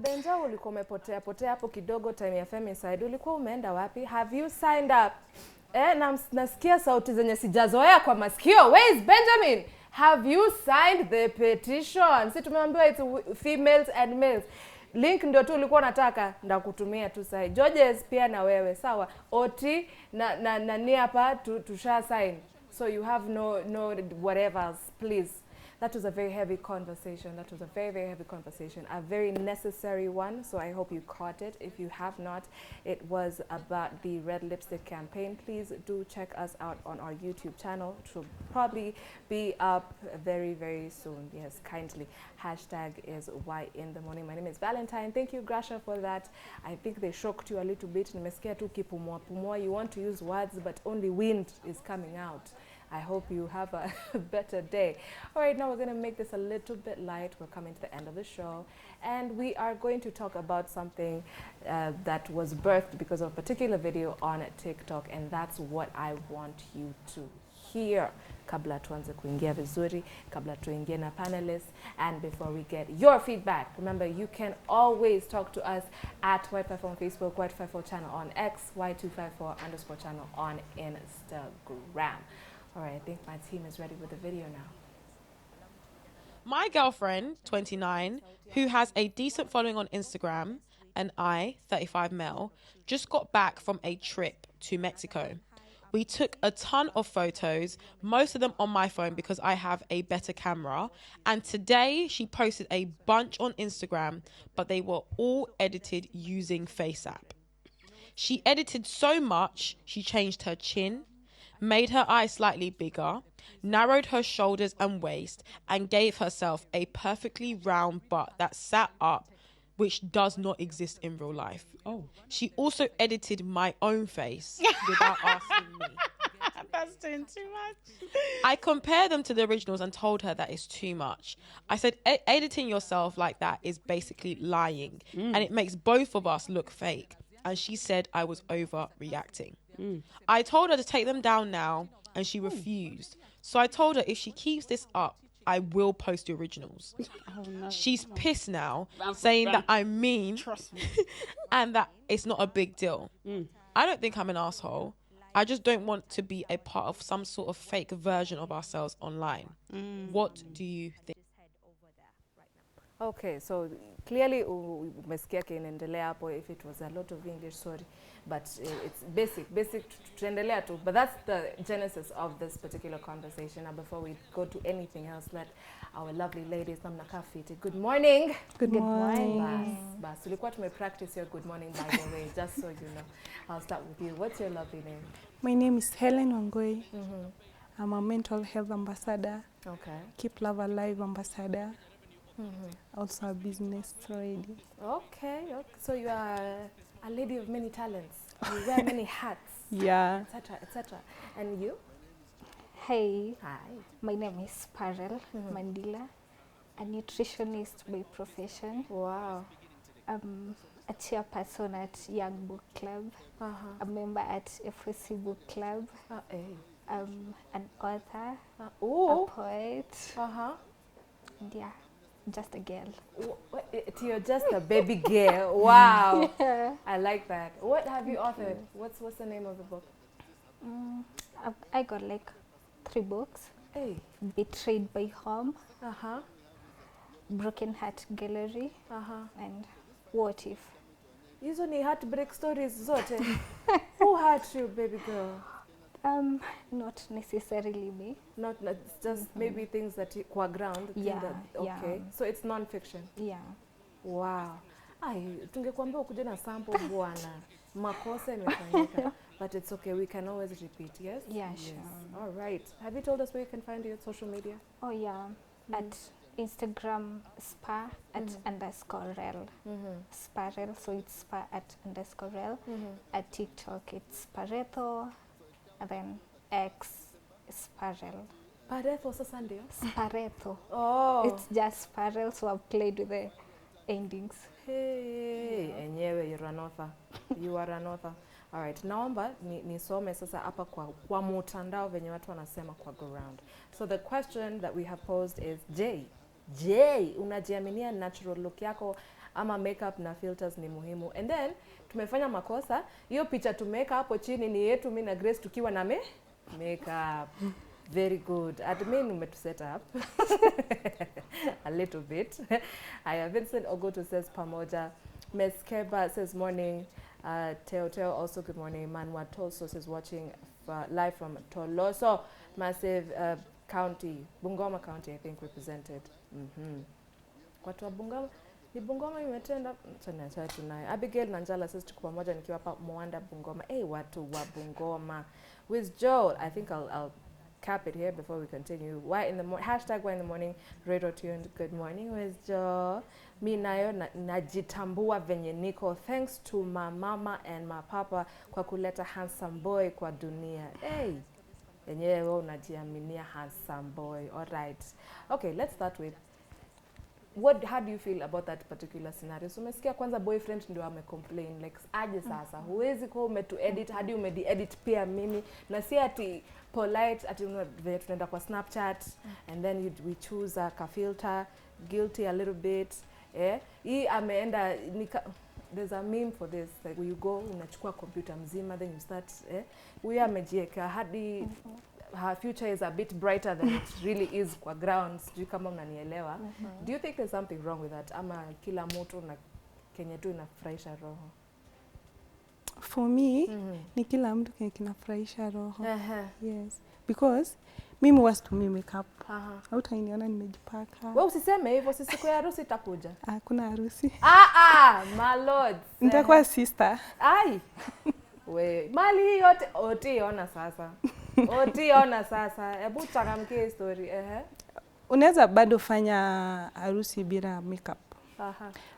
Benja ulikuwa umepotea hapo kidogo time ya femicide. Ulikuwa umeenda wapi? Have you signed up? Nasikia sauti zenye sijazoea kwa masikio. Where is Benjamin? Have you signed the petition? Si tumeambiwa it's females and males. Link ndio tu ulikuwa unataka, ndakutumia tu sahi. Georges pia na wewe, sawa? Oti na ni hapa tusha sign. So you have no whatever, please. That was a very heavy conversation. That was a very, very heavy conversation. A very necessary one, so I hope you caught it. If you have not, it was about the Red Lipstick campaign. Please do check us out on our YouTube channel. It will probably be up very, very soon. Yes, kindly. Hashtag is Y in the morning. My name is Valentine. Thank you, Grasha, for that. I think they shocked you a little bit. Nimesikia tu kipumua pumua. You want to use words, but only wind is coming out. I hope you have a better day. All right, now we're going to make this a little bit light. We're coming to the end of the show. And we are going to talk about something that was birthed because of a particular video on TikTok. And that's what I want you to hear. Kabla tuanze kuingia vizuri, kabla tuingie na panelists, and before we get your feedback. Remember, you can always talk to us at Y254 on Facebook, Y254 channel on X, Y254 _ channel on Instagram. All right, I think my team is ready with the video now. My girlfriend, 29, who has a decent following on Instagram, and I, 35 male, just got back from a trip to Mexico. We took a ton of photos, most of them on my phone because I have a better camera. And today she posted a bunch on Instagram, but they were all edited using FaceApp. She edited so much, she changed her chin, made her eyes slightly bigger, narrowed her shoulders and waist, and gave herself a perfectly round butt that sat up, which does not exist in real life. Oh. She also edited my own face without asking me. That's doing too much. I compared them to the originals and told her that it's too much. I said, editing yourself like that is basically lying, and it makes both of us look fake. And she said I was overreacting. I told her to take them down now, and she refused. So I told her if she keeps this up, I will post the originals. Oh, no. She's pissed now, saying that I'm mean Trust me. and that it's not a big deal. I don't think I'm an asshole. I just don't want to be a part of some sort of fake version of ourselves online. What do you think? Okay, so clearly umesikia kinaendelea hapo. If it was a lot of English, sorry, but it's basic tuendelea tu. But that's the genesis of this particular conversation. Now before we go to anything else, let our lovely ladies namna kafiti. Good morning. Good morning. Bas tulikuwa tumepractice your good morning, by the way, just so you know. I'll start with you. What's your lovely name? My name is Helen Wangoi. I'm a mental health ambassador. Okay. Keep Love Alive ambassador. Also a business lady. Okay. So you are a lady of many talents. You wear many hats. Yeah. Etc. Etc. And you? Hey, Hi. my name is Parel Mandila, a nutritionist by profession. Wow. A chairperson at Young Book Club, a member at FSC Book Club, an author, a poet, and yeah, just a girl. You're just a baby girl. Wow. I like that. What have you authored? What's the name of the book? I got like 3 books. Hey. Betrayed by Home, Uh-huh. Broken Heart Gallery, and What If. Hizo ni heartbreak stories zote. Who hurt you, baby girl? Not necessarily me. Not it's just maybe things that qua ground. Yeah, Okay. So it's non-fiction. Yeah. Wow. Tungekuambia ukuje na sample bwana. Makosa imefanyika. But it's okay. We can always repeat, yes? Yeah, Yes. sure. All right. Have you told us where you can find you on social media? Oh yeah, at Instagram spa at _rel. Sparel, so it's spa at _rel. At TikTok it's Pareto, and then X Sparel. Pareto sasa ndio? Spareto. Oh. It's just Sparel, so I've played with the endings. Hey, enyewe you're an author. You are an author. All right, naomba nisome sasa hapa kwa mtandao venye watu wanasema kwa ground. So the question that we have posed is, J, unajiaminia natural look yako ama makeup na filters ni muhimu. And then tumefanya makosa, hiyo picha tumeweka hapo chini ni yetu mimi na Grace tukiwa na makeup. Very good. Admin umetuset up a little bit. Vincent Ogoto says pamoja. Meskeba says morning. Teo also good morning. Manwa Toso says watching live from Toloso, massive county, Bungoma County, I think represented. Watu wa Bungoma, ni Bungoma imetenda tunaye. Abigail Nanjala says tuko pamoja nikiwa hapa Mwanda Bungoma. Watu wa Bungoma. With Joel, I think I'll cap it here before we continue. Why in the hashtag Why in the morning, radio tuned. Good morning, with Joel. Mi nayo najitambua venye niko. Thanks to my mama and my papa kwa kuleta handsome boy kwa dunia. Yenyewe wewe unajiaminia handsome boy. All right. Okay, let's start with how do you feel about that particular scenario? So umesikia kwanza boyfriend ndio amecomplain like aje sasa huwezi kwa umetu-edit hadi umedi-edit pia mimi na si ati polite ati tunaenda kwa Snapchat and then we choose a filter guilty a little bit hii ameenda there's a meme for this like you go unachukua computer mzima then you start huyu amejieka hadi her future is a bit brighter than it really is kwa ground. Sijui kama unanielewa. Do you think there's something wrong with that? Ama kila mtu na kenye tu inafurahisha roho? For me, ni kila mtu kenye kinafurahisha roho. Yes. Because mimi wasitumii makeup. Hautaniona nimejipaka. Wewe usiseme hivyo, si siku ya harusi itakuja. Kuna harusi. My lord. Nitakuwa sister. We, mali yote otiona sasa. Otiona sasa. Hebu changamkie story. Unaweza bado fanya harusi bila makeup.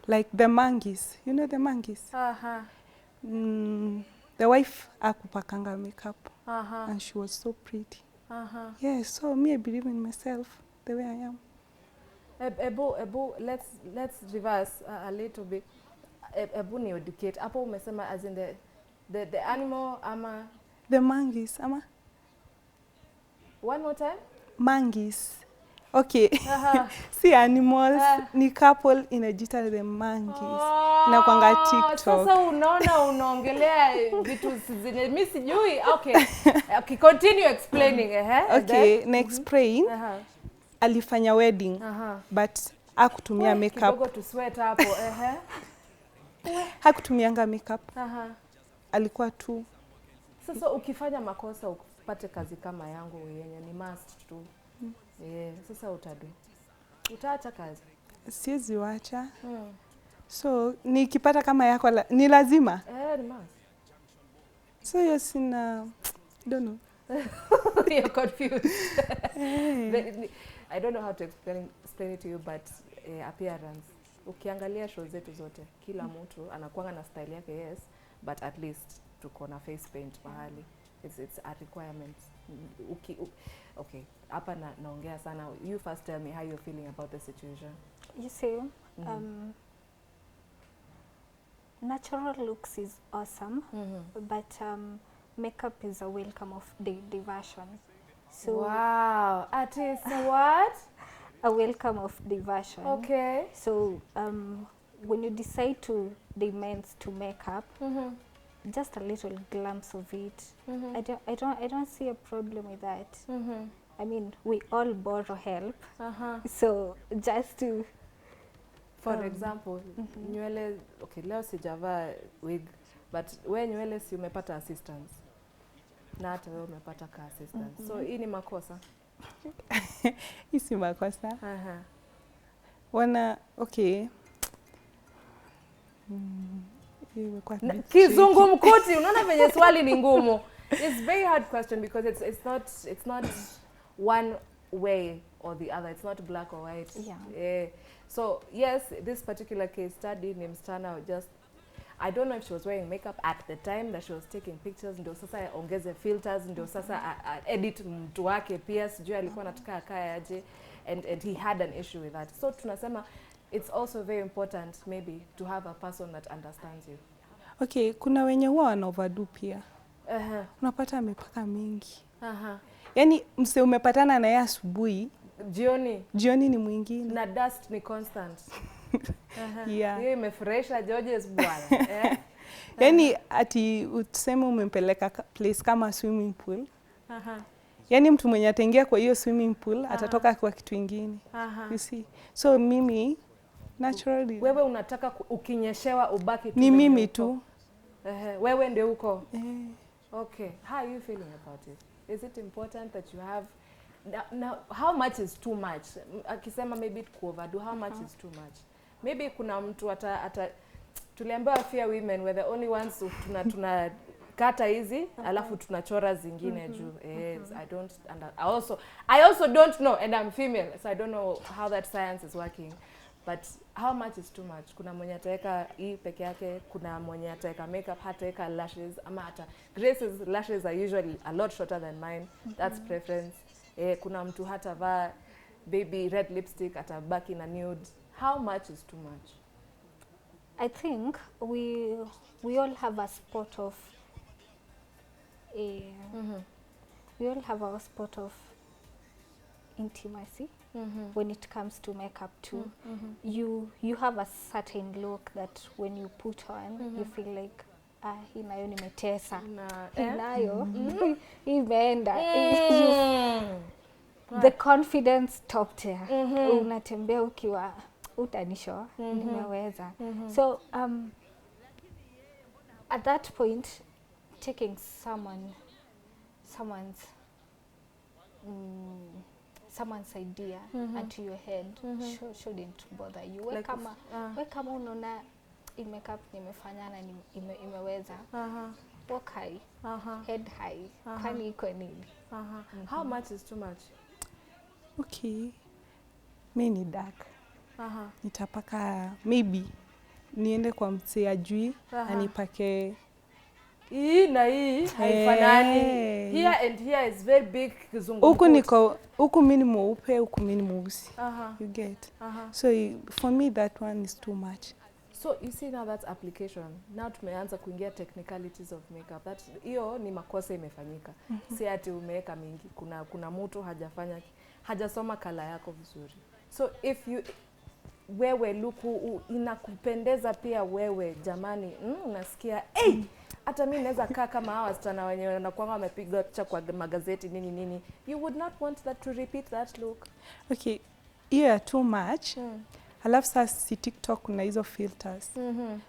Like the monkeys. You know the monkeys? The wife akupakanga makeup. And she was so pretty. Yes, so me I believe in myself the way I am. Ebu, let's reverse a little bit. Ebu ni educate. Hapo umesema as in the animal ama the monkeys ama one more time monkeys. Okay. See animals ni couple inajita the monkeys. Na kwanga TikTok. Sasa unaona unaongelea vitu zenye mimi sijui. Okay, continue explaining Okay, na explain. Alifanya wedding but hakutumia makeup. Kidogo tu sweat hapo Hakutumianga makeup. Alikuwa tu. Sasa ukifanya makosa upate kazi kama yangu yenye ni must tu. Sasa utaacha kazi. Siwezi wacha. So nikipata kama yako ni lazima. Ni must. So you sina don't know. You're confused. I don't know how to explain it to you but appearance. Ukiangalia show zetu zote kila mtu anakuanga na style yake yes but at least tuko na face paint mahali. It's a requirement. Okay, hapa naongea sana. You first tell me how you're feeling about the situation. You see, natural looks is awesome, but makeup is a welcome of diversion. So wow, artist what? A welcome of diversion. Okay. So when you decide to demands to makeup, just a little glimpse of it. I don't see a problem with that. I mean, we all borrow help. So just to for example, nywele okay, leo sijavaa wig but wewe nywele si umepata assistance. Na hata wewe umepata ka assistance. So hii ni makosa. Hii si makosa. Okay. Kizungumkuti unaona venye swali ni ngumu. It's very hard question because it's not one way or the other. It's not black or white. So yes, this particular case study ni msichana just I don't know if she was wearing makeup at the time that she was taking pictures, ndio sasa ongeze filters, ndio sasa edit mtu wake pia sijui alikuwa anataka akae aje and he had an issue with that. So tunasema it's also very important maybe to have a person that understands you. Okay, kuna wenye huwa wana overdo pia. Unapata amepaka mingi. Yaani mse umepatana na yeye asubuhi, jioni ni mwingine. Na dust ni constant. Yeah. Hiyo imefurahisha Georges bwana. Yani ati tuseme umempeleka place kama swimming pool. Yani mtu mwenye ataingia kwa hiyo swimming pool atatoka kwa kitu ingine. You see. So mimi naturally Wewe unataka ukinyeshewa ubaki tu. Ni mimi tu. Wewe ndio uko. Okay. How are you feeling about it? Is it important that you have now how much is too much? Akisema maybe to overdo, how much is too much? Maybe kuna mtu ata tuliambiwa fear women were the only ones tuna kata hizi alafu tunachora zingine juu. I also don't know, and I'm female, so I don't know how that science is working. But how much is too much? Kuna mwenye ataweka hii peke yake, kuna mwenye ataweka makeup, hataweka lashes, ama hata Grace's lashes are usually a lot shorter than mine. That's preference. Kuna mtu hatavaa baby red lipstick, atabaki na nude. How much is too much? I think we all have a spot of we all have our spot of intimacy when it comes to makeup too. You have a certain look that when you put on you feel like hii nayo nimetesa, hii nayo imeenda. The confidence top tier. Unatembea ukiwa utanisho nimeweza. So at that point taking someone's idea into your head shouldn't bother you. Like we kama unaona makeup nimefanya na imeweza, walk high, head high, kwani iko nini? How much is too much? Okay. Mimi ni dark. Nitapaka maybe niende kwa msee ajui anipake hii na hii haifanani. Here and here is very big kizungu. Huku mimi ni mweupe, huku mimi ni mweusi. You get. So for me that one is too much. So you see now that's application. Now tumeanza kuingia technicalities of makeup. That hiyo ni makosa imefanyika. Si ati umeweka mingi. Kuna mtu hajasoma kala yako vizuri. So if you wewe luku inakupendeza pia wewe jamani, unasikia hata mimi naweza kaa kama hawa wasichana wenyewe wanakuanga wamepiga picha kwa magazeti nini. You would not want that to repeat that look. Okay. Hiyo too much. Alafu sasa si TikTok kuna hizo filters.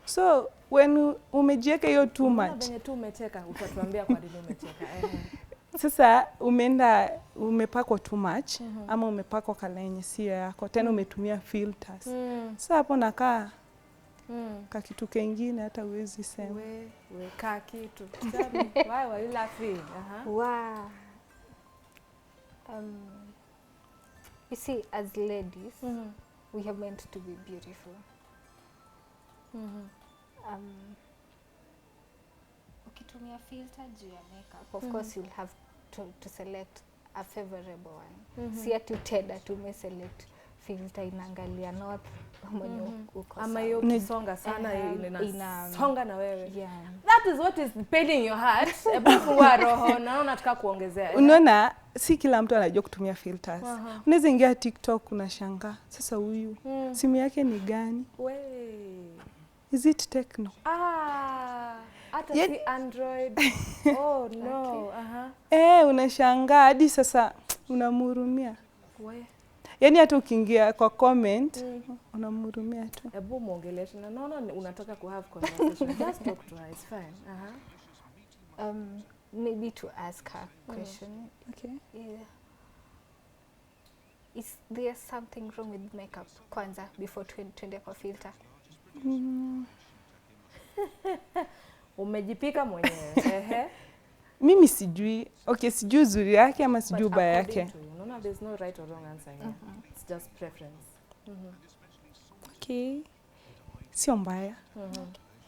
So when umejiweka hiyo too much. Venye tu umecheka utatuambia kwa nini umecheka. Sasa umepakwa too much ama umepakwa kala yenye sio yako, tena umetumia filters. Sasa hapo nakaa ka kitu kingine hata uwezi sema. We ka kitu. Why were you laughing? Wow. You see, as ladies, we are meant to be beautiful. Ukitumia filter juu ya makeup, of course you'll have to select a favorable one. Si ati utenda tumeselect filter inaangalia north mwenye uko ama hiyo kisonga sana inasonga na wewe. Yeah. That is what is paining your heart. Ebu fungua roho na unataka kuongezea. Unaona si kila mtu anajua kutumia filters. Unaweza ingia TikTok unashangaa. Sasa huyu simu yake ni gani? Is it Tecno? Hata si Android. Oh no. Unashangaa hadi sasa unamhurumia. Yaani hata ukiingia kwa comment unamhurumia tu. Ebu muongeleshe na naona unataka ku have conversation. Just talk to her, it's fine. Maybe to ask her question. Okay. Yeah. Is there something wrong with makeup kwanza before tuende kwa filter? Umejipika mwenyewe. Mimi sijui. Okay, sijui uzuri yake ama sijui ubaya yake. No, there's no right or wrong answer here. It's just preference. Okay. Sio mbaya.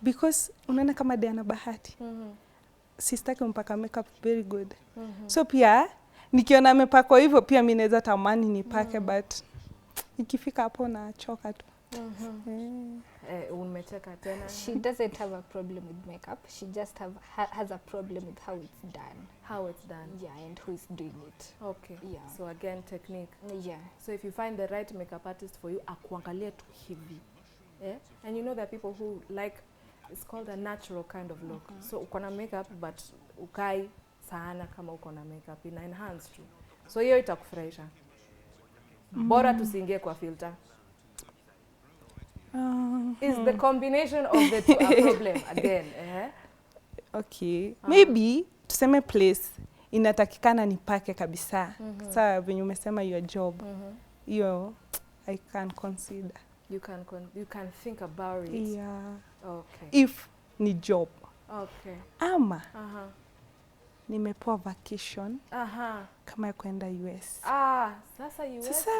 Because unaona kama Diana Bahati. Sistaki mpaka makeup very good. So pia nikiona amepakwa hivyo pia mimi naweza tamani nipake but ikifika hapo nachoka tu. Umecheka tena. She doesn't have a problem with makeup. She just has a problem with how it's done. How it's done. Yeah, and who is doing it. Okay. Yeah. So again, technique. Yeah. So if you find the right makeup artist for you, akuangalie tu hivi. Yeah? And you know there are people who like, it's called a natural kind of look. So uko na makeup but ukai sana kama uko na makeup, ina enhance tu. So hiyo itakufurahisha. Bora tusiingie kwa filter. Is the combination of the two a problem again? Okay. Maybe tuseme place inatakikana nipake kabisa. Sasa venye umesema your job. Hiyo I can consider. You can think about it. Yeah. Okay. If ni job. Okay. Ama nimepewa vacation Aha. kama ya kwenda US. Sasa US. Sasa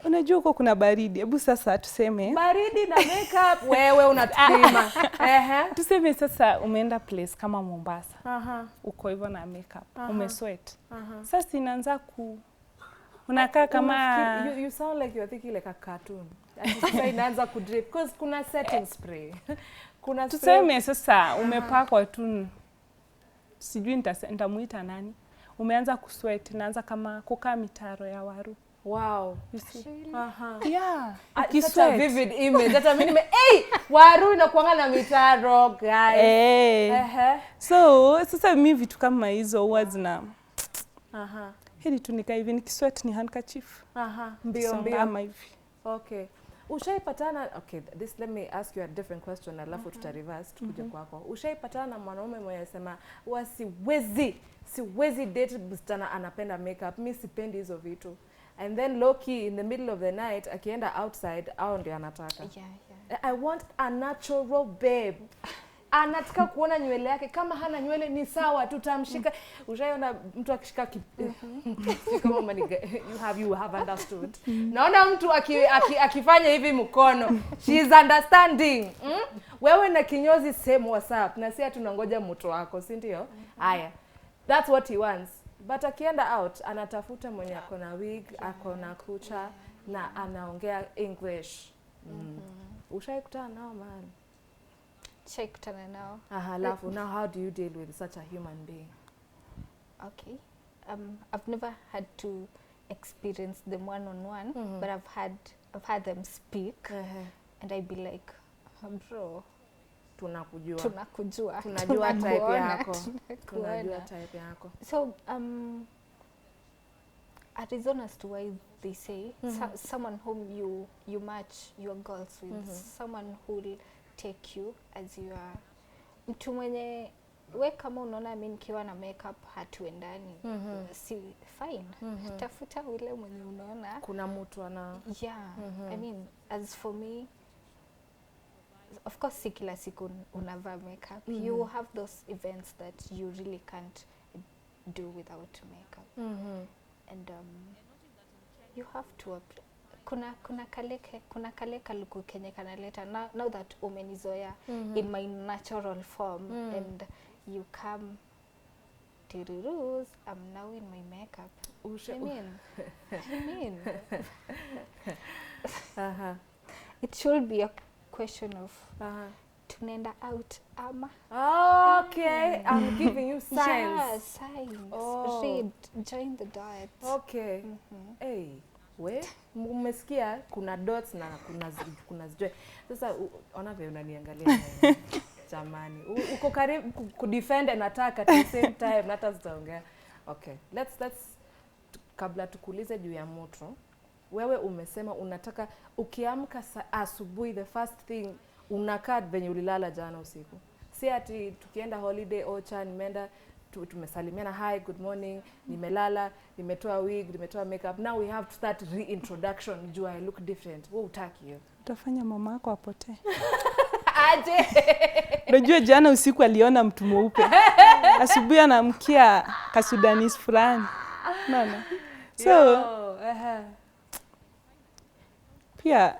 unajua huko kuna baridi. Hebu sasa tuseme baridi na makeup wewe unatupima. Tuseme sasa umeenda place kama Mombasa. Uko hivyo na makeup. Umesweat. Sasa inaanza unakaa kama you sound like you're thinking like a cartoon. Sasa inaanza kudrip because kuna setting spray. Kuna tuseme sasa umepakwa tu, sijui nitamuita nani, umeanza kusweat, naanza kama kukaa mitaro ya waru. Wow. You see? Yeah. Such a vivid image. Hata mimi waru inakuanga na mitaro guys. So sasa mimi vitu kama hizo huwa zina hili tu nikaa hivi nikisweat ni handkerchief. Mbio ama hivi. Okay. Ushaipatana, okay, let me ask you a different question, alafu tuta reverse tukuje kwako. Ushaipatana na mwanaume mwenye anasema siwezi date msichana anapenda makeup, mimi sipendi hizo vitu. And then low key in the middle of the night akienda outside au ndio anataka. I want a natural babe. Anataka kuona nywele yake, kama hana nywele ni sawa, tutamshika. Ushaiona mtu akishika kama you have understood. Naona mtu akifanya hivi mkono, she is understanding. Wewe na kinyozi same WhatsApp, na si tunangoja mtu wako, si ndio? Haya. That's what he wants. But akienda out anatafuta mwenye ako na wig, ako na kucha na anaongea English. Ushaikutana nao man? Shaikutana nao. Alafu now how do you deal with such a human being? Okay. I've never had to experience them one on one, but I've had them speak, and I'd be like, bro, tunakujua tunajua type yako. Tunajua type yako. So Arizona as to why they say someone whom you match your goals with, someone who will take you as you are. Mtu mwenye we kama unaona mimi nikiwa na makeup hatuendani, si fine. Tafuta ule mwenye unaona kuna mtu ana I mean, as for me, of course si kila siku unavaa makeup. You have those events that you really can't do without makeup. And you have to kuna kale kaluku kenye kanaleta now that umenizoea in my natural form, and you come tirurus, I'm now in my makeup. I mean it should be a question of tunaenda out ama. Okay, I'm giving you signs. Yeah, signs. Read, join the dots. Okay. Hey, umesikia kuna dots na kuna zijoi. Sasa ona vile unaniangalia jamani. Uko karibu kudefend and attack at the same time, hata zitaongea. Okay, let's kabla tukuulize juu ya moto. Wewe umesema unataka ukiamka asubuhi the first thing unakaa venye ulilala jana usiku. Si ati tukienda holiday Ocha nimeenda tumesalimiana hi good morning, nimelala, nimetoa wig, nimetoa makeup, now we have to start reintroduction, do I look different? Wewe utaki hiyo. Utafanya mama yako apotee. Aje. Unajua jana usiku aliona mtu mweupe. Asubuhi anamkia Kasudanese fulani. Unaona? So pia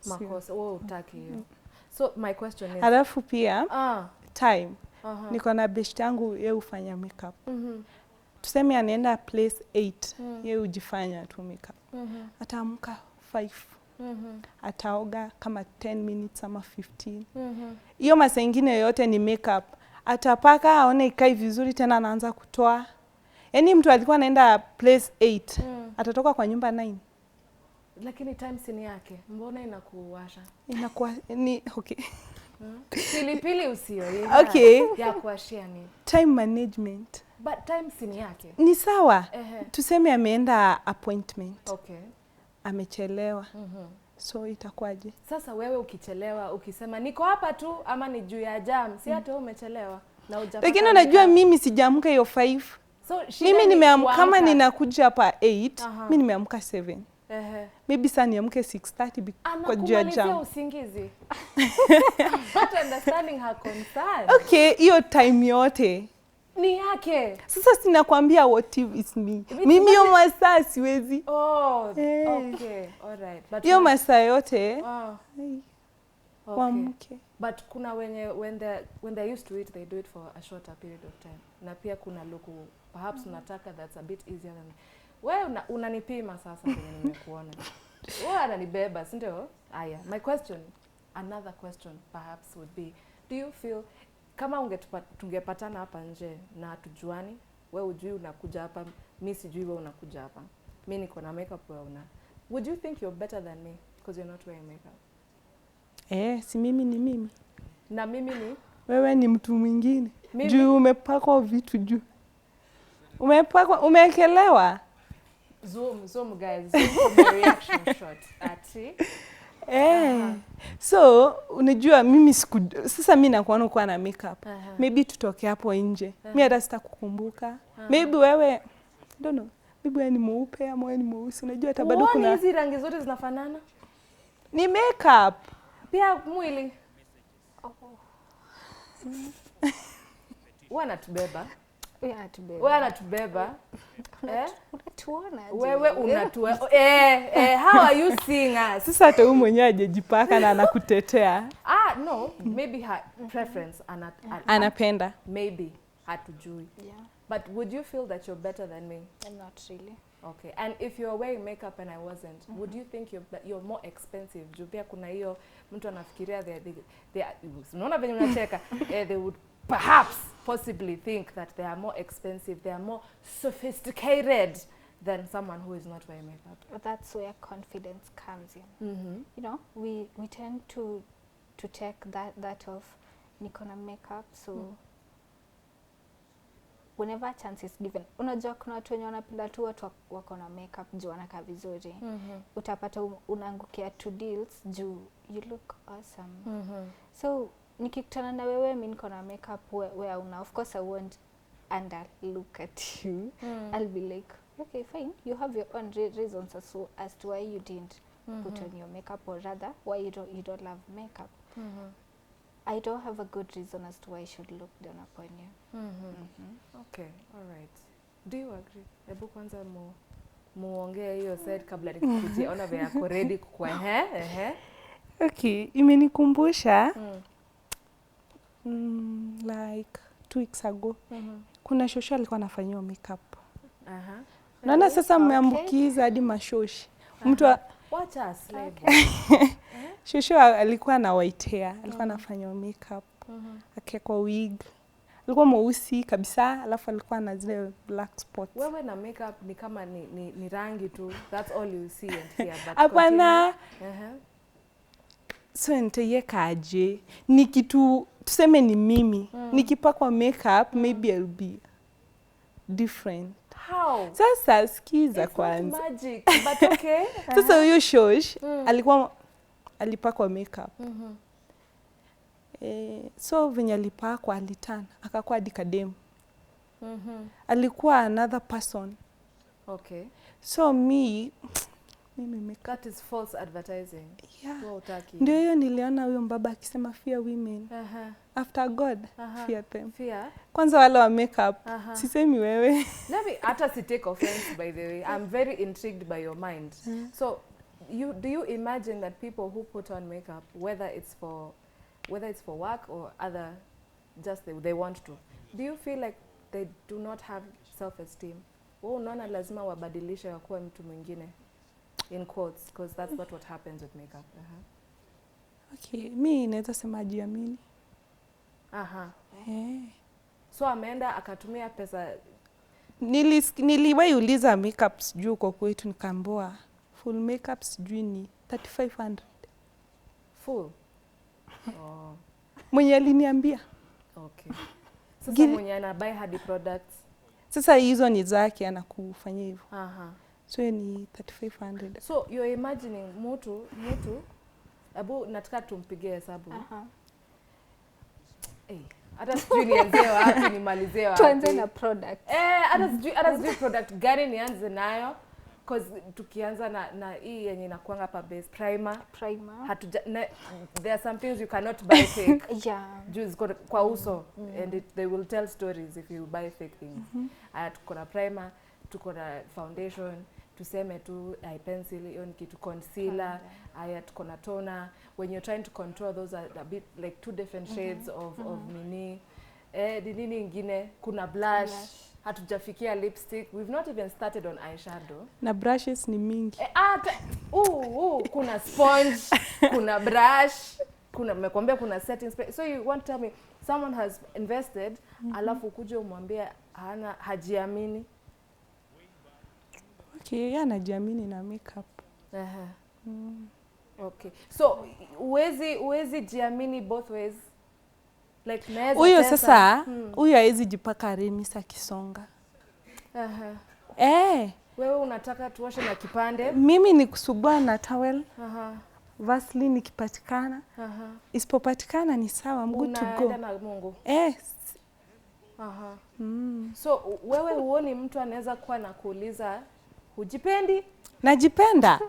makosa wewe utaki hiyo. So my question is, alafu pia time. Niko na best yangu yeye ufanya makeup. Tuseme anaenda place 8, yeye ujifanya tu makeup. Ataamka 5. Ataoga kama 10 minutes ama 15. Hiyo masaa ingine yote ni makeup. Atapaka aone ikai vizuri, tena anaanza kutoa. Yaani mtu alikuwa anaenda place 8, atatoka kwa nyumba 9. Lakini time si ni yake. Mbona inakuwasha? Inakuwa ni okay. Pilipili usio. Okay. Ya kuwashia ni. Time management. But time si ni yake. Ni sawa. Ehe. Tuseme ameenda appointment. Okay. Amechelewa. So itakuwaje? Sasa wewe ukichelewa ukisema niko hapa tu ama ni juu ya jam, si hata wewe umechelewa na hujapata. Lakini unajua mimi sijaamka hiyo 5. So Mimi nimeamka kama ninakuja hapa 8, mimi nimeamka 7. Maybe saa niamke 6:30 kwa juu ya jam. Usingizi. Not understanding her concern. Okay, hiyo time yote ni yake. Sasa sinakwambia what if it's me. Mimi hiyo masaa siwezi. Okay, alright. But hiyo masaa yote okay. But kuna when they're used to it, they do it for a shorter period of time. Na pia kuna luku perhaps unataka that's a bit easier than wewe unanipima sasa kwenye nimekuona. Wewe ananibeba, si ndio? Aya, my question, another question perhaps would be, do you feel kama tungepatana hapa nje na tujuani, wewe ujui unakuja hapa, mimi sijui wewe unakuja hapa. Mimi niko na makeup wewe una. Would you think you're better than me because you're not wearing makeup? Si mimi ni mimi. Na mimi ni wewe ni mtu mwingine. Juu umepakwa vitu juu. Umeekelewa. Zoom guys, zoom for reaction shot. Ati. So unajua mimi sasa mimi nakuona kwa na makeup. Maybe tutoke hapo nje. Mimi hata sitakukumbuka. Maybe wewe don't know. Maybe wewe ni mweupe ama wewe ni mweusi. Unajua hata bado kuna hizi rangi zote zinafanana. Ni makeup. Pia mwili. Wanatubeba. Wewe anatubeba. Unatuona. Wewe unatua. How are you seeing us? Sasa hata wewe mwenyewe hajajipaka na anakutetea. No, maybe her preference anapenda. Maybe hatujui. Yeah. But would you feel that you're better than me? Not really. Okay. And if you're wearing makeup and I wasn't, would you think you're more expensive? Juu pia kuna hiyo mtu anafikiria they unaona venye unacheka. They would perhaps possibly think that they are more expensive, they are more sophisticated than someone who is not wearing makeup. But that's where confidence comes in. You know, we tend to take that of Nikona makeup, so whenever a chance is given. Unajua kuna watu wenye wanapenda tu watu wako na makeup juu wanakaa vizuri. Utapata unaangukia to deals juu you look awesome. So nikikutana na wewe mimi niko na makeup where una, of course I won't look at you. I'll be like, okay fine, you have your own reasons as to why you didn't put on your makeup, or rather why you don't love makeup. I don't have a good reason as to why I should look down upon you. Okay, all right. Do you agree? Hebu kwanza muongee hiyo side kabla nikuje ona vya yako ready kwa Okay, imenikumbusha like 2 weeks ago. Kuna shosho alikuwa anafanywa makeup. Naona sasa mmeambukiza hadi mashoshi. Mtu wacha slave. Shosho alikuwa na white hair, alikuwa anafanywa makeup. Akekwa wig. Alikuwa mweusi kabisa, alafu alikuwa na zile black spots. Wewe na makeup ni kama ni rangi tu. That's all you see and hear, but hapana. So nitaiweka aje? Ni kitu tuseme ni mimi. Nikipakwa makeup maybe I'll be different. How? Sasa sikiza kwanza. Magic, but okay. Sasa huyo shosh alipakwa makeup. So venye alipakwa alitana akakuwa hadi kademu. Alikuwa another person. Okay. So mimi that is false advertising. Yeah. Ndio hiyo niliona huyo mbaba akisema fear women. After God, fear them. Fear. Kwanza wale wa makeup. Sisemi wewe. Let me hata si take offense by the way. I'm very intrigued by your mind. So do you imagine that people who put on makeup, whether it's for work or other, just they want to, do you feel like they do not have self-esteem? Unaona lazima wabadilishe wakuwe mtu mwingine, in quotes, because that's what happens with makeup. Okay, mimi naweza sema jiamini. So ameenda akatumia pesa. Niliwahi uliza makeup sijui kwa kwetu nikaambiwa full makeup sijui ni 3500. Full. Oh, Mwenye aliniambia. okay. Sasa Gini- mwenye ana buy hadi products. Sasa hizo ni zake anakufanyia hivyo. Aha. So ni 3500. So you're imagining mtu abu nataka tumpigie hesabu. Aha. Hata sijui nianzie wapi nimalizie wapi. Tuanze na product. Hata sijui product gani nianze nayo, cause tukianza na hii yenye inakuanga hapa base primer. There are some things you cannot buy fake. Yeah. Juu ziko kwa uso and they will tell stories if you buy fake things. Tuko na primer, tuko na foundation, tuseme tu eye pencil, hiyo ni kitu, concealer, haya tuko na toner. When you're trying to contour, those are a bit like two different shades of nini. Nini ingine, kuna blush. Hatujafikia lipstick. We've not even started on eyeshadow. Na brushes ni mingi. Kuna sponge, kuna brush, mekwambia kuna setting spray. So you want to tell me someone has invested, alafu kuja umwambia hajiamini. Okay, yeye anajiamini na makeup. Okay. So uwezi jiamini both ways. Like naweza Huyo pesa. sasa, huyo hawezi jipaka remisa kisonga. Wewe unataka tuoshe na kipande? Mimi ni kusugua na towel. Vaseline ikipatikana. Isipopatikana ni sawa, I'm good to go. Unaenda na Mungu. So wewe huoni mtu anaweza kuwa na kuuliza hujipendi? Najipenda.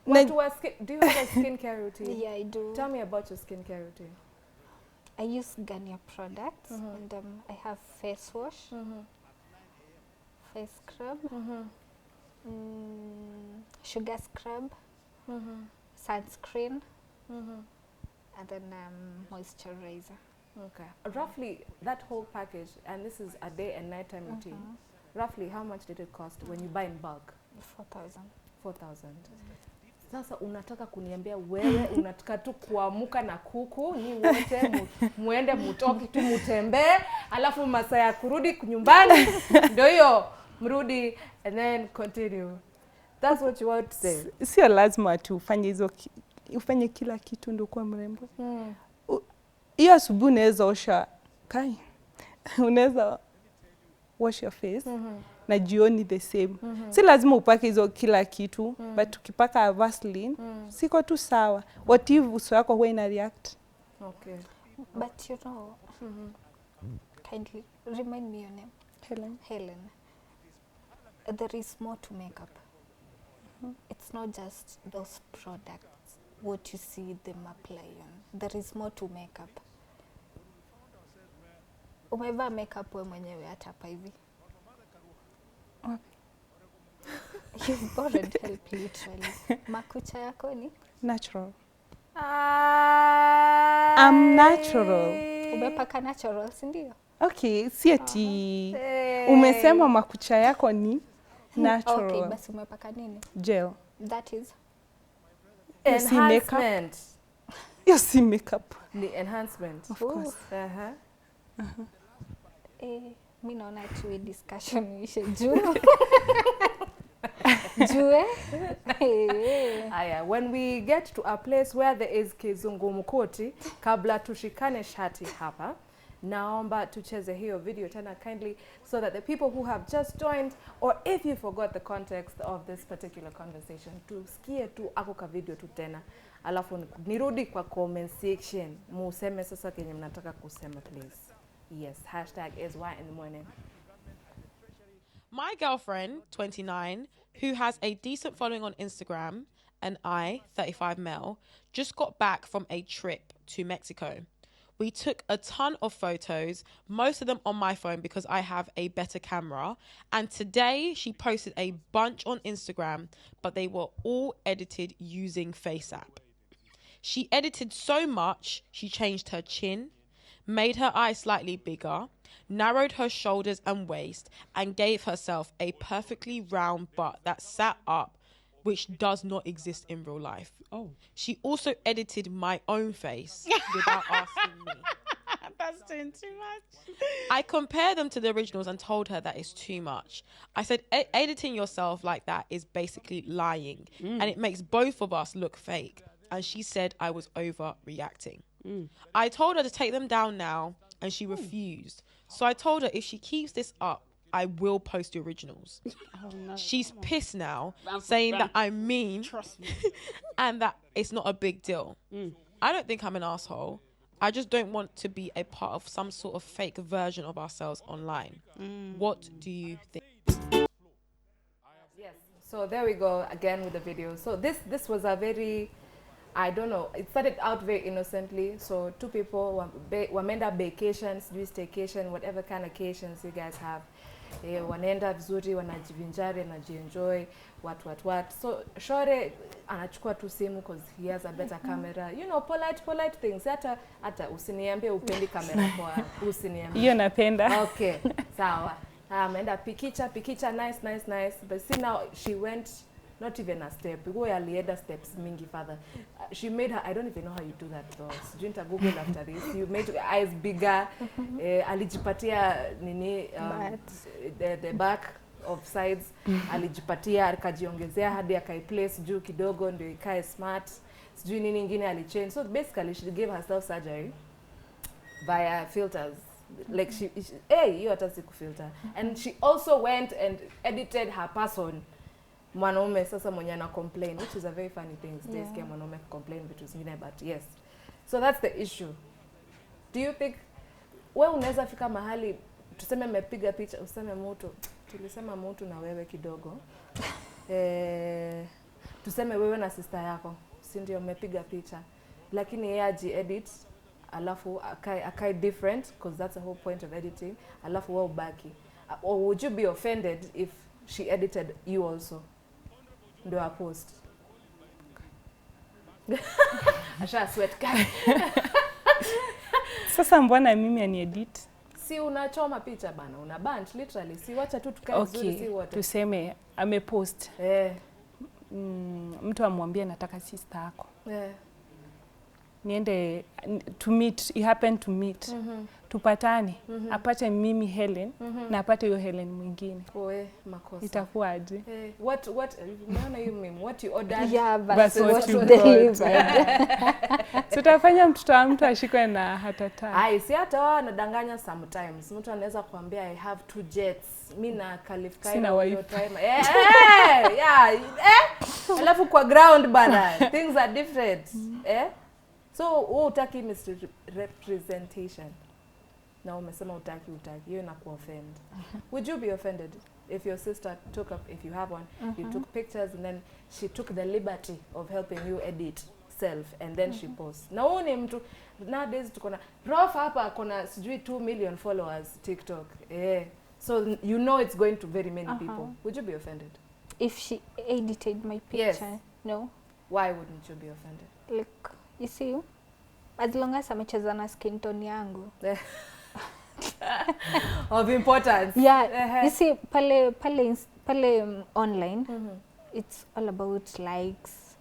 Do you have a skincare routine? Yeah, I do. Tell me about your skincare routine. I use Garnier products and I have face wash, face scrub, sugar scrub, sunscreen, and then moisturizer. Okay. Roughly that whole package, and this is a day and nighttime routine. Roughly how much did it cost when you buy in bulk? 4,000. 4,000. Sasa unataka kuniambia wewe unataka tu kuamuka na kuku ni wote muende mutoki tu mutembee, alafu masaa ya kurudi nyumbani ndio hiyo mrudi and then continue. That's what you want to say. Sio lazima tu ufanye kila kitu ndio kuwa mrembo. Hiyo asubuhi unaweza osha unaweza wash your face na jioni the same. Si lazima upake hizo kila kitu, but ukipaka Vaseline siko tu sawa. What if uso wako huwa ina react? Okay. But you know, kindly remind me your name. Helen. There is more to makeup. It's not just those products, what you see them apply on. There is more to makeup. Umevaa makeup wewe mwenyewe hata hapa hivi. You've borrowed help literally. Makucha yako ni? Natural. I'm natural. Umepaka natural, si ndio? Okay, si eti umesema makucha yako ni natural. Okay, basi umepaka nini? Gel. That is enhancement. Yes, si makeup. Ni enhancement. Of course. Mi naona tu discussion ishe juu. Jue. Aya, when we get to a place where there is kizungumkuti, kabla tushikane shati hapa, naomba tucheze hiyo video tena kindly so that the people who have just joined, or if you forgot the context of this particular conversation, tusikie tu ako ka video tu tena, alafu nirudi kwa comment section, museme sasa kenye mnataka kusema please. Yes, hashtag is Y in the morning. My girlfriend, 29, who has a decent following on Instagram, and I, 35 male, just got back from a trip to Mexico. We took a ton of photos, most of them on my phone because I have a better camera. And today she posted a bunch on Instagram, but they were all edited using FaceApp. She edited so much, she changed her chin, made her eyes slightly bigger, narrowed her shoulders and waist, and gave herself a perfectly round butt that sat up, which does not exist in real life. Oh. She also edited my own face without asking me. That's That's doing too much. I compared them to the originals and told her that it's too much. I said, editing yourself like that is basically lying, and it makes both of us look fake. And she said I was overreacting. I told her to take them down now, and she refused. So I told her if she keeps this up, I will post the originals. Oh, no. She's pissed now, saying that I'm mean. Trust me. And that it's not a big deal. I don't think I'm an asshole. I just don't want to be a part of some sort of fake version of ourselves online. What do you think? Yes. So there we go again with the video. So this was a very, I don't know, it started out very innocently. So two people wameenda vacations, do staycation, whatever kind of vacations you guys have. Wanaenda vizuri, wanajivinjari, wanajienjoy, what. So Shore anachukua tu simu because he has a better camera. You know, polite things. Hata usiniambie upendi kamera kwa usiniambie. Hiyo napenda. Okay, sawa. Ameenda pikicha, nice. But see now she went not even a step. Go alienda steps mingi further. She made her, I don't even know how you do that though. Sijui nita Google after this. You made your eyes bigger. Alijipatia nini the back of sides. Alijipatia akajiongezea hadi akaiplace juu kidogo ndio ikae smart. Sijui nini nyingine alichange. So basically she gave herself surgery via filters. Like you hata sikufilter. And she also went and edited her person. Mwanaume sasa mwenye ana complain, which is a very funny thing. Sijasikia mwanaume complain vitu zingine, but yes. So that's the issue. Do you think wewe unaweza fika mahali tuseme mmepiga picha useme mtu, tulisema mtu na wewe kidogo. Tuseme wewe na sister yako, si ndio mmepiga picha. Lakini yeye aji-edit alafu akai different because that's the whole point of editing. Alafu wewe ubaki. Or would you be offended if she edited you also? Ndio a post. Asha sweat guy. Sasa mbona mimi ani-edit? Si unachoma picha bana, una bunch literally. Si wacha tu tukae vizuri si wote. Tuseme amepost. Mtu amwambie nataka sister yako. Niende to meet, he happened to meet. Tupatane, apate mimi Helen na apate hiyo Helen mwingine. Makosa. Itakuwaje? What unaona you mean what you ordered? Yeah, but what you delivered. Tutafanya mtoto wa mtu ashikwe na hatata. Ai, si hata wao wanadanganya sometimes. Mtu anaweza kuambia I have 2 jets. Mimi na qualify Sina hiyo time. Alafu kwa ground bana. Things are different. So utaki misrepresentation. Na umesema utaki. Hiyo inaku offend. Would you be offended if your sister took up, if you have one, you took pictures and then she took the liberty of helping you edit self and then she posts? Na huyu ni mtu nowadays tuko na Prof hapa kuna sijui 2 million followers TikTok. So you know it's going to very many people. Would you be offended? If she edited my picture, Yes. no. Why wouldn't you be offended? Like, you see, as long as amecheza na skin tone yangu. Of importance. Yeah, you see, pale online, it's all about likes,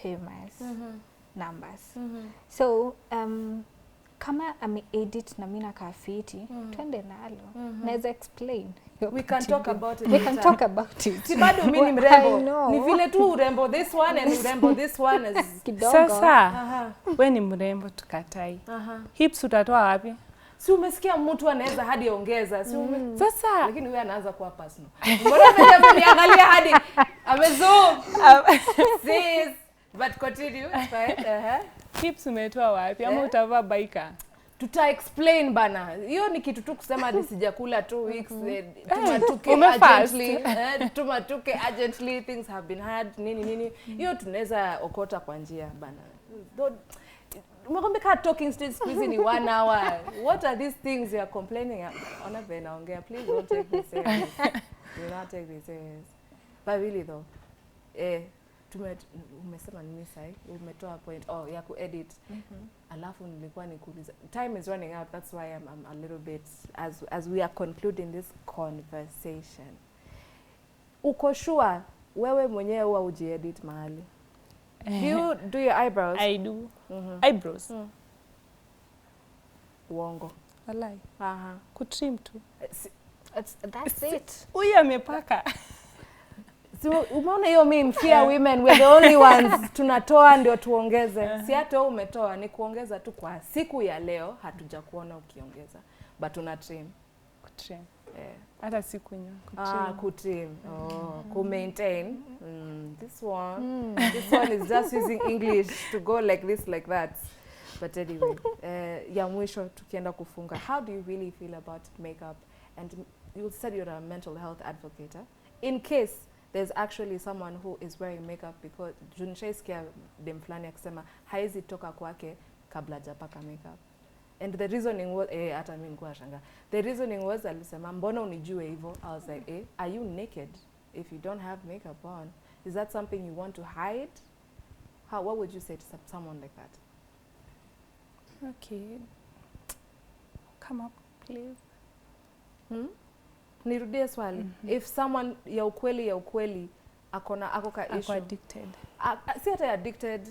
famous, numbers. So, kama ame-edit na mina kafiti, twende nalo. Naweza explain. We can talk about it. We can talk about it. Si bado mimi ni mrembo. Ni vile tu urembo this one and urembo this one is kidogo. Sasa, wewe ni mrembo tukatai. Hips utatoa wapi? Si umesikia mtu anaweza hadi ongeza. Si Sasa, lakini wewe anaanza kuwa personal. Mbona mimi niangalia hadi amezoom. Sis, but continue. Fine. hips umetoa wapi? Ama utavaa baika? Tuta explain bana. Hiyo ni kitu tu kusema hadi sijakula 2 weeks. Tumatuke urgently, things have been hard, nini. Hiyo tunaweza okota kwa njia bana. Umekwambia talking stage squeeze ni 1 hour. What are these things you are complaining? Ona vile naongea, please don't take this serious. Do not take this serious. But really though, umesema nini sai? Umetoa point ya kuedit. Alafu nilikuwa nikuuliza. Time is running out, that's why I'm a little bit as we are concluding this conversation. Uko sure wewe mwenyewe huwa ujiedit mahali? Do you do your eyebrows? I do. Eyebrows. Uongo. Walai. Aha. Kutrim tu. That's it. Huyu amepaka. Si umeona hiyo meme, fear women, we're the only ones tunatoa ndio tuongeze. Si hata wewe umetoa, ni kuongeza tu kwa siku ya leo, hatuja kuona ukiongeza. But una trim. Kutrim. Hata si kunywa. Kutrim. Ku maintain. This one is just using English to go like this, like that. But anyway, ya mwisho tukienda kufunga. How do you really feel about makeup? And you said you're a mental health advocate. In case there's actually someone who is wearing makeup because Junishaiskia dem fulani akisema haizi toka kwake kabla hajapaka makeup. And the reasoning was hata mimi nilikuwa shanga. The reasoning was alisema mbona unijue hivyo? I was like, are you naked if you don't have makeup on? Is that something you want to hide? What would you say to someone like that? Okay. Come up, please. Nirudie swali. If someone ya ukweli ako ka issue. Addicted. Si hata addicted.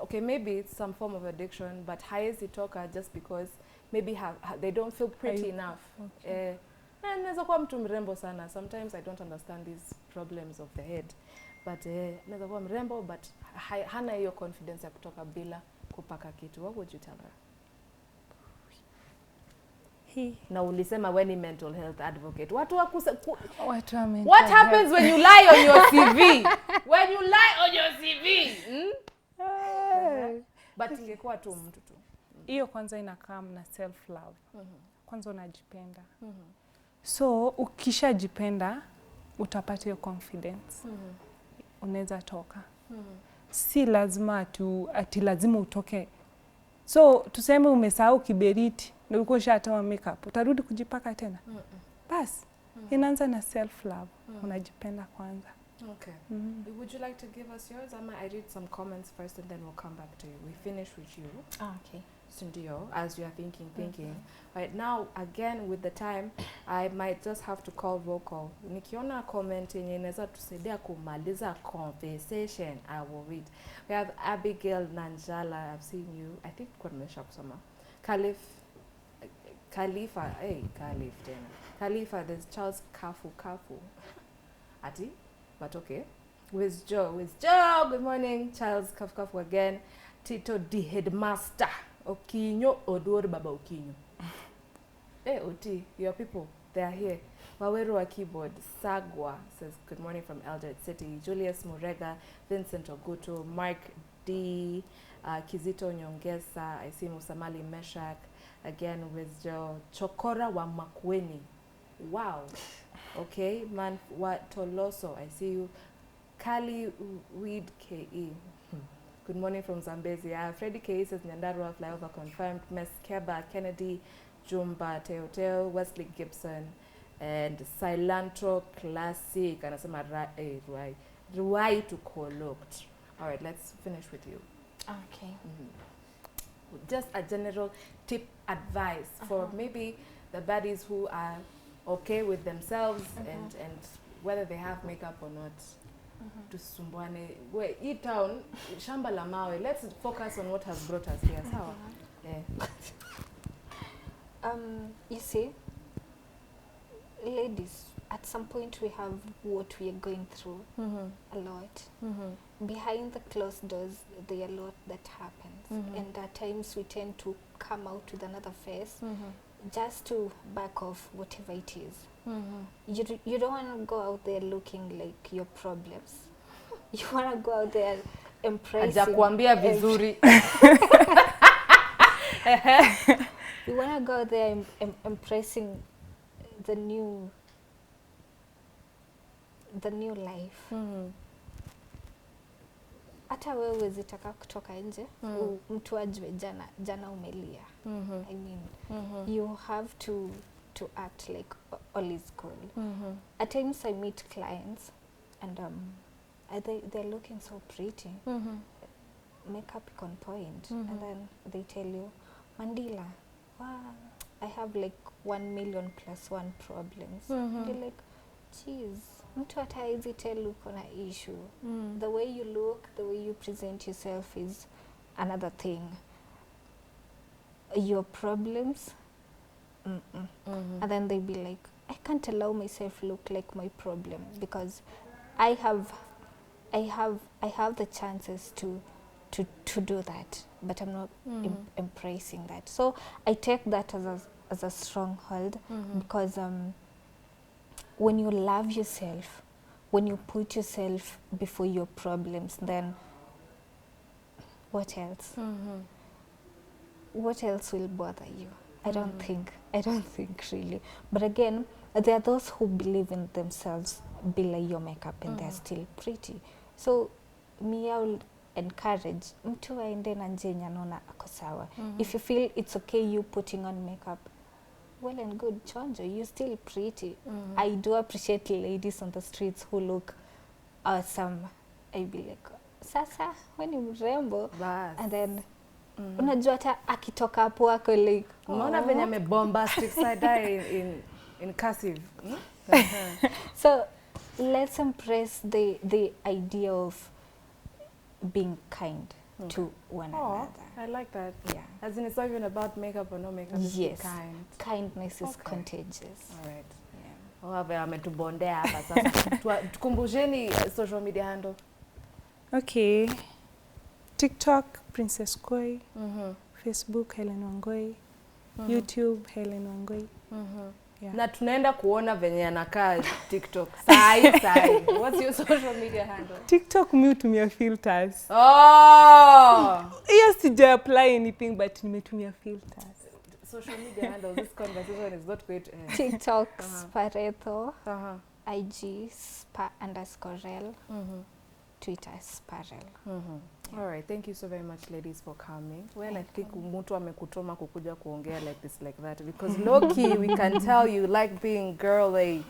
Okay, maybe it's some form of addiction, but haezi toka just because maybe they don't feel pretty enough. Okay. Naweza kuwa mtu mrembo sana. Sometimes I don't understand these problems of the head. But naweza kuwa mrembo but hana hiyo confidence ya kutoka bila kupaka kitu. What would you tell her? Na ulisema when mental health advocate. What happens when you lie on your CV? When you lie on your CV? But ingekuwa tu mtu tu. Hiyo kwanza inakaa na self love. Kwanza unajipenda. So ukishajipenda utapata hiyo confidence. Unaweza toka. Si lazima ati lazima utoke. So tuseme umesahau kiberiti na ulikuwa ushatoa makeup, utarudi kujipaka tena? Bas. Inaanza na self love. Unajipenda kwanza. Okay. Would you like to give us yours? I read some comments first and then we'll come back to you. We finish with you. Okay. Sindio, as you are thinking. Right now, again with the time, I might just have to call roll call. Nikiona comment yenye inaweza tusaidia kumaliza conversation, I will read. We have Abigail Nanjala, I've seen you. I think kwa nimesha kusoma. Khalifa, there's Charles Kafu. Ati? But okay. With Joe, good morning. Charles Kafu again. Tito the headmaster. Okinyo Odor Baba Okinyo. Oti, your people, they are here. Waweru wa keyboard, Sagwa says good morning from Eldoret City. Julius Murega, Vincent Oguto, Mark D, Kizito Nyongesa, I see Musamali Meshak, again with Joe. Chokora wa Makweni. Wow. Okay, Man wa Toloso, I see you. Kali Weed KE. Good morning from Zambezia. Freddie K says Nyandarua flyover confirmed. Meskeba Kennedy, Jumba Teoteo, Wesley Gibson, and Cilantro Classic. Anasema Ruai to collect. All right, let's finish with you. Okay. Just a general tip, advice for maybe the baddies who are okay with themselves and whether they have makeup or not. Tusumbuane. Hii town, shamba la mawe. Let's focus on what has brought us here. Sawa? You see, ladies, at some point we have what we are going through a lot. Behind the closed doors, there are a lot that happens. And at times we tend to come out with another face just to back off whatever it is. You don't want to go out there looking like your problems. You want to go out there impressing. Hajakuambia vizuri. You want to go out there impressing the new life. Hata wewe zitaka kutoka nje, mtu ajue jana umelia. I mean, you have to act like all is good. At times I meet clients and they're looking so pretty. Makeup on point. And then they tell you, Mandila, wow, I have like 1,000,000+1 problems. And you're like, geez, mtu hata haizi tell uko na issue. The way you look, the way you present yourself is another thing. your problems. And then they'll be like, I can't allow myself look like my problem because I have the chances to do that, but I'm not embracing that. So I take that as a stronghold because when you love yourself, when you put yourself before your problems, then what else? What else will bother you? I don't think really. But again, there are those who believe in themselves below your makeup and they're still pretty. So me, I will encourage mtu aende na njia yenye anaona ako sawa. If you feel it's okay you putting on makeup, well and good, chonjo, you're still pretty. I do appreciate ladies on the streets who look awesome. I be like, sasa when you mrembo, and then unajua hata akitoka hapo ako like, umeona venye amebombastic side eye in cursive. So let's embrace the idea of being kind to one another. I like that. Yeah. As in, it's not even about makeup or no makeup. It's Yes. kind. Kindness is contagious. All right. Yeah. Wawe ametubondea hapa sasa. Tukumbusheni social media handle. Okay. TikTok, Princess Koi. Facebook, Helen Wangoi. YouTube, Helen Wangoi. Yeah. Na tunaenda kuona venye anakaa TikTok. Sai. What's your social media handle? TikTok mi hutumia filters. Oh! Yes, sija apply anything but nimetumia filters. Social media handle, this conversation is not great. TikTok, Sparetho. IG, spa_rel. Twitter, sparel. All right, thank you so very much, ladies, for coming. Well, I think mtu amekutoma kukuja kuongea like this, like that, because low-key, we can tell you like being girly.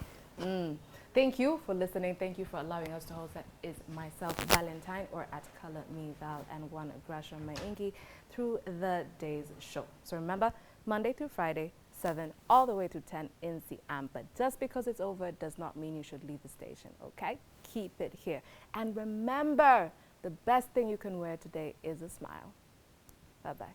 Thank you for listening. Thank you for allowing us to host. That is myself, Valentine, or at Color Me Val, and one Gresham Maingi through the day's show. So remember, Monday through Friday, 7 all the way to 10 in Siam. But just because it's over does not mean you should leave the station, okay? Keep it here. And remember, the best thing you can wear today is a smile. Bye-bye.